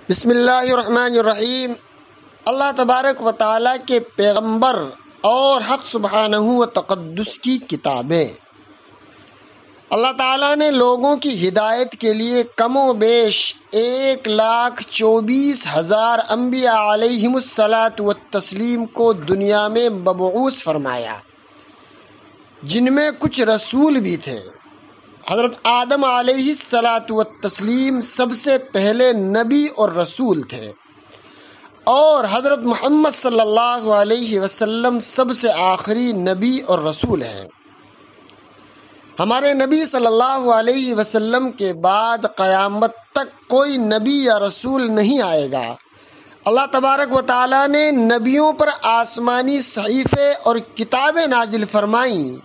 بسم اللہ الرحمن الرحیم۔ اللہ تبارک و تعالیٰ کے پیغمبر اور حق سبحانہ و تقدس کی کتابیں۔ اللہ تعالیٰ نے لوگوں کی ہدایت کے لیے کم و بیش 1,24,000 انبیاء علیہم الصلاۃ والتسلیم کو دنیا میں مبعوث فرمایا، جن میں کچھ رسول بھی تھے۔ حضرت آدم علیہ الصلاۃ والتسلیم سب سے پہلے نبی اور رسول تھے، اور حضرت محمد صلی اللہ علیہ وسلم سب سے آخری نبی اور رسول ہیں۔ ہمارے نبی صلی اللہ علیہ وسلم کے بعد قیامت تک کوئی نبی یا رسول نہیں آئے گا۔ اللہ تبارک و تعالیٰ نے نبیوں پر آسمانی صحیفے اور کتابیں نازل فرمائیں،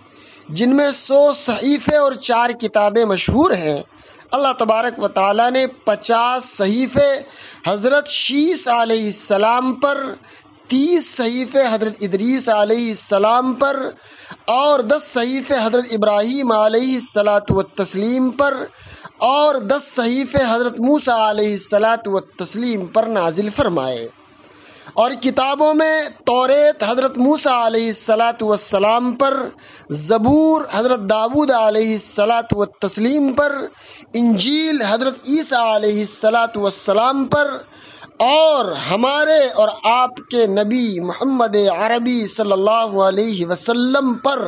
جن میں 100 صحیفے اور 4 کتابیں مشہور ہیں۔ اللہ تبارک و تعالیٰ نے 50 صحیفے حضرت شیس علیہ السلام پر، 30 صحیفے حضرت ادریس علیہ السلام پر، اور 10 صحیفے حضرت ابراہیم علیہ الصلاۃ والتسلیم پر، اور 10 صحیفے حضرت موسیٰ علیہ الصلاۃ والتسلیم پر نازل فرمائے۔ اور کتابوں میں توریت حضرت موسیٰ علیہ الصلاۃ والسلام پر، زبور حضرت داود علیہ الصلاۃ والتسلیم پر، انجیل حضرت عیسیٰ علیہ الصلاۃ والسلام پر، اور ہمارے اور آپ کے نبی محمد عربی صلی اللہ علیہ وسلم پر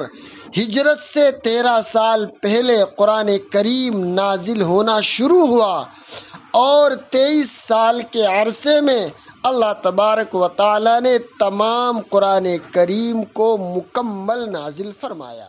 ہجرت سے 13 سال پہلے قرآن کریم نازل ہونا شروع ہوا، اور 23 سال کے عرصے میں اللہ تبارک و تعالیٰ نے تمام قرآن کریم کو مکمل نازل فرمایا۔